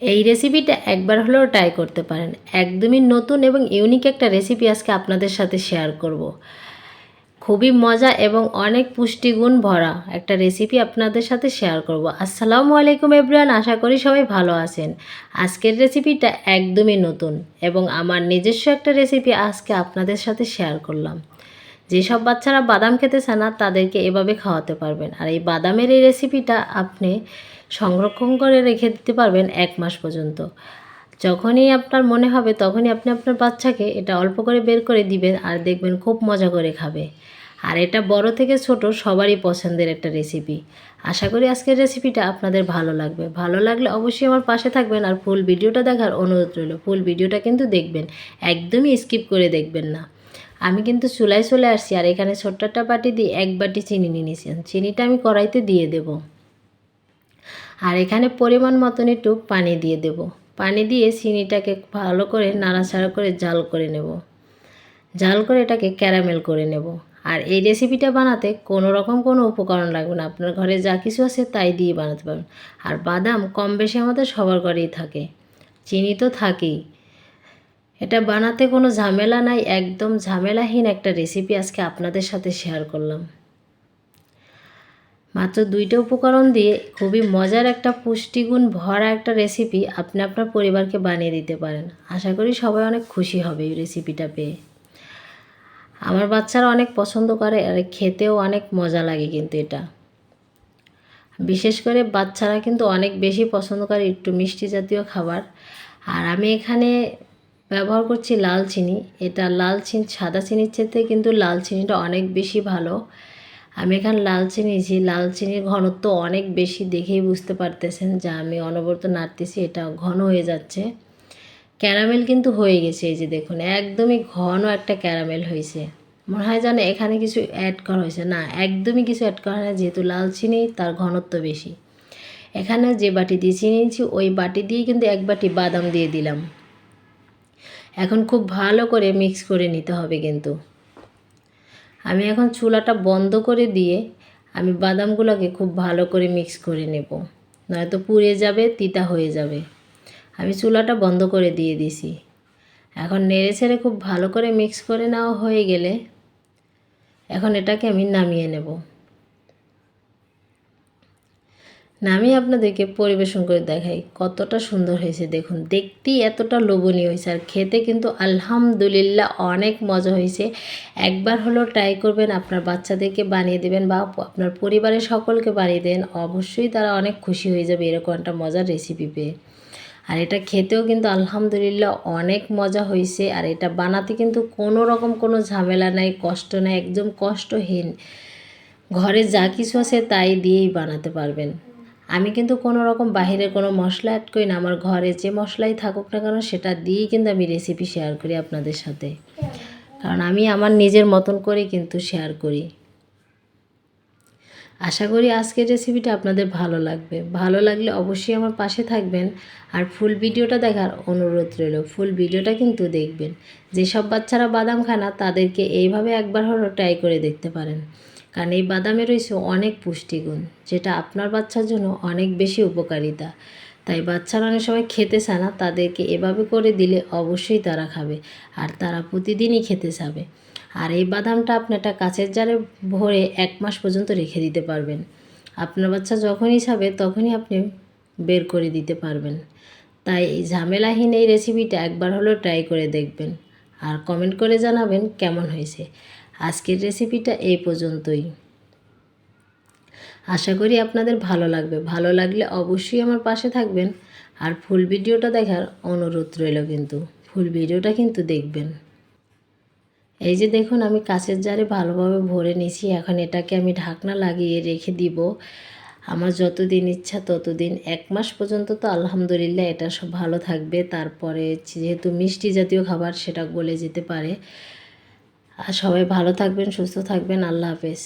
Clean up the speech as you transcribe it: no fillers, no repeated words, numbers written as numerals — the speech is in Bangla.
এই রেসিপিটা একবার হলেও ট্রাই করতে পারেন। একদমই নতুন এবং ইউনিক একটা রেসিপি আজকে আপনাদের সাথে শেয়ার করব। খুবই মজা এবং অনেক পুষ্টিগুণ ভরা একটা রেসিপি আপনাদের সাথে শেয়ার করব। আসসালামু আলাইকুম এভরিওয়ান, আশা করি সবাই ভালো আছেন। আজকের রেসিপিটা একদমই নতুন এবং আমার নিজস্ব একটা রেসিপি আজকে আপনাদের সাথে শেয়ার করলাম। যেসব বাচ্চারা বাদাম খেতে চায় না তাদেরকে এভাবে খাওয়াতে পারবেন। আর এই বাদামের এই রেসিপিটা আপনি সংরক্ষণ করে রেখে দিতে পারবেন 1 মাস পর্যন্ত। যখনই আপনার মনে হবে তখনই আপনি আপনার বাচ্চাকে এটা অল্প করে বের করে দিবেন আর দেখবেন খুব মজা করে খাবে। আর এটা বড় থেকে ছোট সবারই পছন্দের একটা রেসিপি। আশা করি আজকের রেসিপিটা আপনাদের ভালো লাগবে। ভালো লাগলে অবশ্যই আমার পাশে থাকবেন আর ফুল ভিডিওটা দেখার অনুরোধ রইল। ফুল ভিডিওটা কিন্তু দেখবেন, একদমই স্কিপ করে দেখবেন না। আমি কিন্তু চুলায় চলে আসছি আর এখানে ছোট্ট একটা বাটি দিয়ে 1 বাটি চিনি নিয়ে নিয়েছি। চিনিটা আমি কড়াইতে দিয়ে দেব। আর এখানে পরিমাণ মতন একটু পানি দিয়ে দেব। পানি দিয়ে চিনিটাকে ভালো করে নাড়াচাড়া করে জাল করে নেব। জাল করে এটাকে ক্যারামেল করে নেব। আর এই রেসিপিটা বানাতে কোনো রকম কোনো উপকরণ লাগবে না, আপনার ঘরে যা কিছু আছে তাই দিয়ে বানাতে পারবেন। আর বাদাম কম বেশি আমাদের সবার ঘরেই থাকে, চিনি তো থাকেই। এটা বানাতে কোনো ঝামেলা নাই, একদম ঝামেলাহীন একটা রেসিপি আজকে আপনাদের সাথে শেয়ার করলাম। মাত্র 2টা উপকরণ দিয়ে খুবই মজার একটা পুষ্টিগুণ ভরা একটা রেসিপি আপনি আপনার পরিবারকে বানিয়ে দিতে পারেন। আশা করি সবাই অনেক খুশি হবে এই রেসিপিটা পেয়ে। আমার বাচ্চারা অনেক পছন্দ করে আর খেতেও অনেক মজা লাগে কিন্তু এটা। বিশেষ করে বাচ্চারা কিন্তু অনেক বেশি পছন্দ করে একটু মিষ্টি জাতীয় খাবার। আর আমি এখানে ব্যবহার করছি লাল চিনি। এটা লাল চিনি সাদা চিনির চেয়ে কিন্তু লাল চিনিটা অনেক বেশি ভালো। আমি এখানে লাল চিনি নিয়েছি। লাল চিনির ঘনত্ব অনেক বেশি, দেখেই বুঝতে পারতেছেন যে আমি অনবরত নাড়তেছি, এটা ঘন হয়ে যাচ্ছে। ক্যারামেল কিন্তু হয়ে গেছে, এই যে দেখুন একদমই ঘন একটা ক্যারামেল হয়েছে। মনে হয় যেন এখানে কিছু অ্যাড করা হয়েছে, না একদমই কিছু অ্যাড করা হয় না, যেহেতু লাল চিনি তার ঘনত্ব বেশি। এখানে যে বাটি দিয়ে চিনি নিয়েছি ওই বাটি দিয়ে কিন্তু 1 বাটি বাদাম দিয়ে দিলাম। এখন খুব ভালো করে মিক্স করে নিতে হবে কিন্তু। আমি এখন চুলাটা বন্ধ করে দিয়ে আমি বাদামগুলোকে খুব ভালো করে মিক্স করে নেব, নয়তো পুড়ে যাবে, তিতা হয়ে যাবে। আমি চুলাটা বন্ধ করে দিয়ে দিছি। এখন নেড়ে ছেড়ে খুব ভালো করে মিক্স করে নেওয়া হয়ে গেলে এখন এটাকে আমি নামিয়ে নেব। নামিয়ে আপনাদেরকে পরিবেশন করে দেখাই কতটা সুন্দর হয়েছে। দেখুন দেখতেই এতটা লোভনীয় হয়েছে আর খেতে কিন্তু আলহামদুলিল্লাহ অনেক মজা হয়েছে। একবার হলেও ট্রাই করবেন, আপনার বাচ্চাদেরকে বানিয়ে দেবেন বা আপনার পরিবারের সকলকে বানিয়ে দেন, অবশ্যই তারা অনেক খুশি হয়ে যাবে এরকম একটা মজার রেসিপি পেয়ে। আর এটা খেতেও কিন্তু আলহামদুলিল্লাহ অনেক মজা হয়েছে। আর এটা বানাতে কিন্তু কোনো রকম কোনো ঝামেলা নাই, কষ্ট নাই, একদম কষ্টহীন। ঘরে যা কিছু আছে তাই দিয়েই বানাতে পারবেন। আমি কিন্তু কোনো রকম বাহিরের কোনো মশলা অ্যাড করি না, আমার ঘরে যে মশলাই থাকুক না কেন সেটা দিয়েই কিন্তু আমি রেসিপি শেয়ার করি আপনাদের সাথে, কারণ আমি আমার নিজের মতন করে কিন্তু শেয়ার করি। আশা করি আজকের রেসিপিটা আপনাদের ভালো লাগবে। ভালো লাগলে অবশ্যই আমার পাশে থাকবেন আর ফুল ভিডিওটা দেখার অনুরোধ রইল। ফুল ভিডিওটা কিন্তু দেখবেন। যেসব বাচ্চারা বাদাম খায় না তাদেরকে এইভাবে একবার হলেও ট্রাই করে দেখতে পারেন, কারণ এই বাদামে রয়েছে অনেক পুষ্টিগুণ, যেটা আপনার বাচ্চার জন্য অনেক বেশি উপকারিতা। তাই বাচ্চারা অনেক সময় খেতে চায় না, তাদেরকে এভাবে করে দিলে অবশ্যই তারা খাবে আর তারা প্রতিদিনই খেতে চাবে। আর এই বাদামটা আপনি একটা কাঁচের জারে ভরে 1 মাস পর্যন্ত রেখে দিতে পারবেন। আপনার বাচ্চা যখনই খাবে তখনই আপনি বের করে দিতে পারবেন। তাই এই ঝামেলাহীন এই রেসিপিটা একবার হলেও ট্রাই করে দেখবেন আর কমেন্ট করে জানাবেন কেমন হয়েছে। আজকের রেসিপিটা এই পর্যন্তই। আশা করি আপনাদের ভালো লাগবে। ভালো লাগলে অবশ্যই আমার পাশে থাকবেন আর ফুল ভিডিওটা দেখার অনুরোধ রইল কিন্তু। ফুল ভিডিওটা কিন্তু দেখবেন। এই যে দেখুন আমি কাঁচের জারে ভালোভাবে ভরে নিয়েছি। এখন এটাকে আমি ঢাকনা লাগিয়ে রেখে দিব আমার যতদিন ইচ্ছা ততদিন। 1 মাস পর্যন্ত তো আলহামদুলিল্লাহ এটা সব ভালো থাকবে। তারপরে যেহেতু মিষ্টি জাতীয় খাবার সেটা গলে যেতে পারে। আর সবাই ভালো থাকবেন, সুস্থ থাকবেন। আল্লাহ হাফেজ।